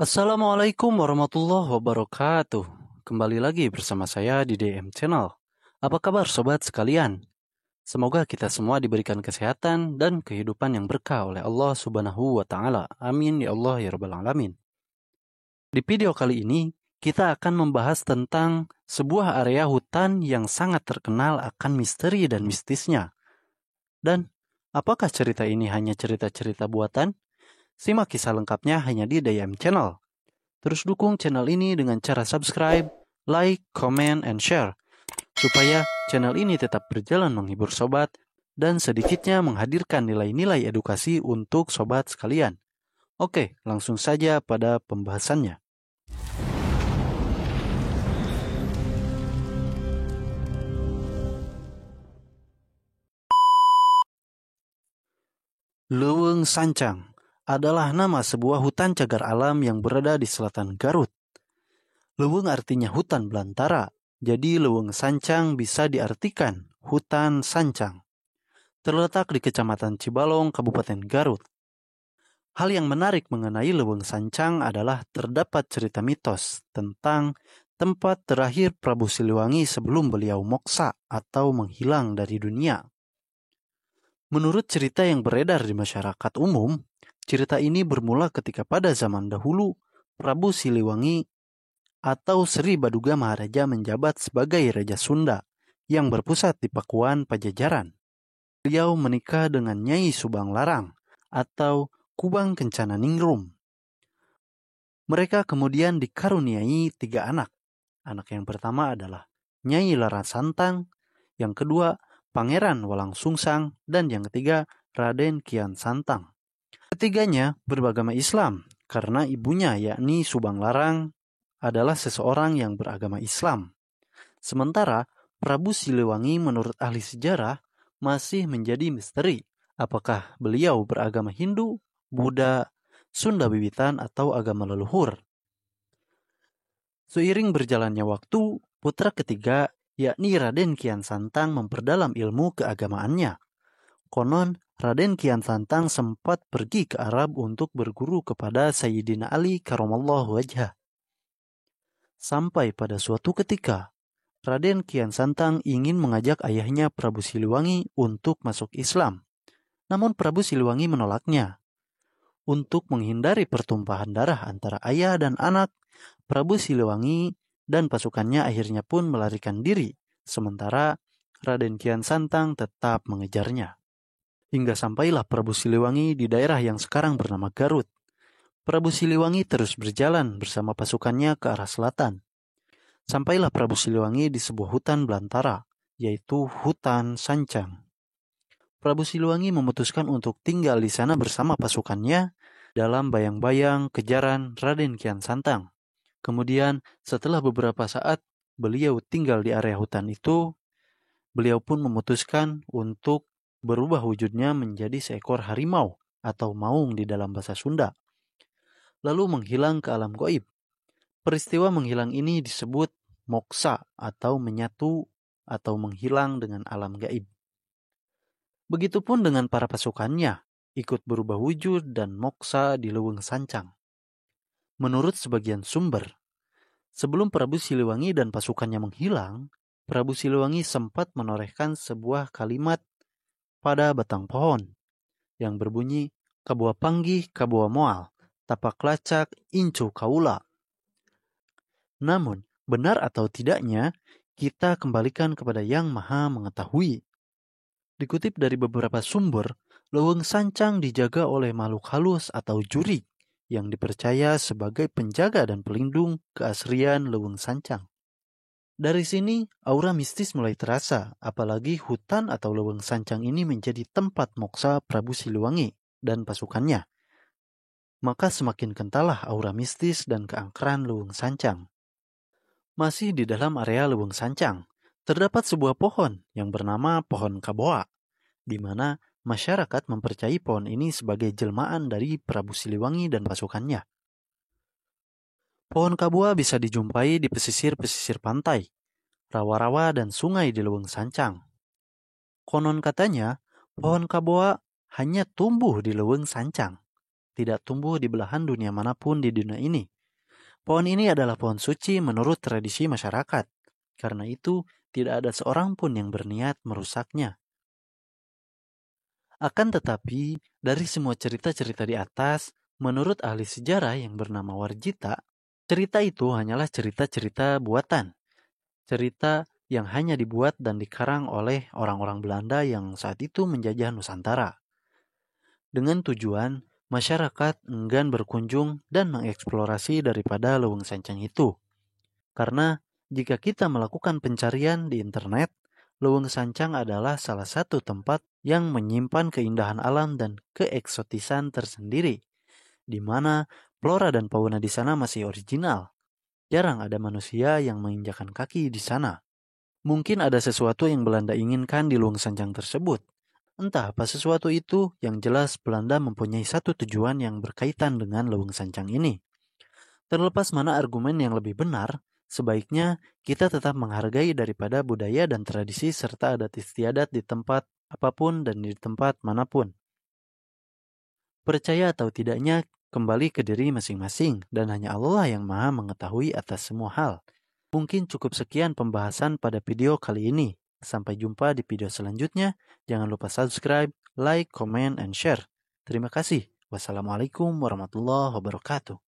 Assalamualaikum warahmatullahi wabarakatuh. Kembali lagi bersama saya di DM Channel. Apa kabar sobat sekalian? Semoga kita semua diberikan kesehatan dan kehidupan yang berkah oleh Allah Subhanahu wa taala. Amin ya Allah ya rabbal alamin. Di video kali ini kita akan membahas tentang sebuah area hutan yang sangat terkenal akan misteri dan mistisnya. Dan apakah cerita ini hanya cerita-cerita buatan? Simak kisah lengkapnya hanya di DM Channel. Terus dukung channel ini dengan cara subscribe, like, comment, and share. Supaya channel ini tetap berjalan menghibur sobat dan sedikitnya menghadirkan nilai-nilai edukasi untuk sobat sekalian. Oke, langsung saja pada pembahasannya. Leuweung Sancang adalah nama sebuah hutan cagar alam yang berada di selatan Garut. Leuweung artinya hutan belantara, jadi Leuweung Sancang bisa diartikan hutan sancang. Terletak di Kecamatan Cibalong, Kabupaten Garut. Hal yang menarik mengenai Leuweung Sancang adalah terdapat cerita mitos tentang tempat terakhir Prabu Siliwangi sebelum beliau moksa atau menghilang dari dunia. Menurut cerita yang beredar di masyarakat umum, cerita ini bermula ketika pada zaman dahulu Prabu Siliwangi atau Sri Baduga Maharaja menjabat sebagai Raja Sunda yang berpusat di Pakuan, Pajajaran. Beliau menikah dengan Nyai Subang Larang atau Kubang Kencana Ningrum. Mereka kemudian dikaruniai 3 anak. Anak yang pertama adalah Nyai Lara Santang, yang kedua Pangeran Walang Sungsang, dan yang ketiga Raden Kian Santang. Ketiganya beragama Islam karena ibunya yakni Subang Larang adalah seseorang yang beragama Islam. Sementara Prabu Siliwangi menurut ahli sejarah masih menjadi misteri apakah beliau beragama Hindu, Buddha, Sunda Wiwitan, atau agama leluhur. Seiring berjalannya waktu, putra ketiga yakni Raden Kian Santang memperdalam ilmu keagamaannya. Konon, Raden Kian Santang sempat pergi ke Arab untuk berguru kepada Sayyidina Ali karamallahu wajhah. Sampai pada suatu ketika, Raden Kian Santang ingin mengajak ayahnya Prabu Siliwangi untuk masuk Islam. Namun Prabu Siliwangi menolaknya. Untuk menghindari pertumpahan darah antara ayah dan anak, Prabu Siliwangi dan pasukannya akhirnya pun melarikan diri, sementara Raden Kian Santang tetap mengejarnya. Hingga sampailah Prabu Siliwangi di daerah yang sekarang bernama Garut. Prabu Siliwangi terus berjalan bersama pasukannya ke arah selatan. Sampailah Prabu Siliwangi di sebuah hutan belantara, yaitu hutan Sancang. Prabu Siliwangi memutuskan untuk tinggal di sana bersama pasukannya dalam bayang-bayang kejaran Raden Kian Santang. Kemudian setelah beberapa saat beliau tinggal di area hutan itu, beliau pun memutuskan untuk berubah wujudnya menjadi seekor harimau atau maung di dalam bahasa Sunda, lalu menghilang ke alam gaib. Peristiwa menghilang ini disebut moksa atau menyatu atau menghilang dengan alam gaib. Begitupun dengan para pasukannya, ikut berubah wujud dan moksa di Leuweung Sancang. Menurut sebagian sumber, sebelum Prabu Siliwangi dan pasukannya menghilang, Prabu Siliwangi sempat menorehkan sebuah kalimat pada batang pohon yang berbunyi, "Kabua panggih, kabua moal, tapak lacak, incu kaula." Namun, benar atau tidaknya, kita kembalikan kepada Yang Maha Mengetahui. Dikutip dari beberapa sumber, Leuweung Sancang dijaga oleh makhluk halus atau jurig yang dipercaya sebagai penjaga dan pelindung keasrian Leuweung Sancang. Dari sini, aura mistis mulai terasa, apalagi hutan atau Leuweung Sancang ini menjadi tempat moksa Prabu Siliwangi dan pasukannya. Maka semakin kentallah aura mistis dan keangkeran Leuweung Sancang. Masih di dalam area Leuweung Sancang, terdapat sebuah pohon yang bernama pohon kaboa, di mana masyarakat mempercayai pohon ini sebagai jelmaan dari Prabu Siliwangi dan pasukannya. Pohon kaboa bisa dijumpai di pesisir-pesisir pantai, rawa-rawa dan sungai di Leuweung Sancang. Konon katanya, pohon kaboa hanya tumbuh di Leuweung Sancang. tidak tumbuh di belahan dunia manapun di dunia ini. Pohon ini adalah pohon suci menurut tradisi masyarakat. Karena itu, tidak ada seorang pun yang berniat merusaknya. Akan tetapi, dari semua cerita-cerita di atas, menurut ahli sejarah yang bernama Warjita, cerita itu hanyalah cerita-cerita buatan. Cerita yang hanya dibuat dan dikarang oleh orang-orang Belanda yang saat itu menjajah Nusantara. Dengan tujuan, masyarakat enggan berkunjung dan mengeksplorasi daripada Leuweung Sancang itu. Karena jika kita melakukan pencarian di internet, Leuweung Sancang adalah salah satu tempat yang menyimpan keindahan alam dan keeksotisan tersendiri, di mana flora dan fauna di sana masih original. Jarang ada manusia yang menginjakan kaki di sana. Mungkin ada sesuatu yang Belanda inginkan di Leuweung Sancang tersebut. Entah apa sesuatu itu, yang jelas Belanda mempunyai satu tujuan yang berkaitan dengan Leuweung Sancang ini. Terlepas mana argumen yang lebih benar, sebaiknya kita tetap menghargai daripada budaya dan tradisi serta adat istiadat di tempat apapun dan di tempat manapun. Percaya atau tidaknya kembali ke diri masing-masing dan hanya Allah yang maha mengetahui atas semua hal. Mungkin cukup sekian pembahasan pada video kali ini. Sampai jumpa di video selanjutnya. Jangan lupa subscribe, like, comment, and share. Terima kasih. Wassalamualaikum warahmatullahi wabarakatuh.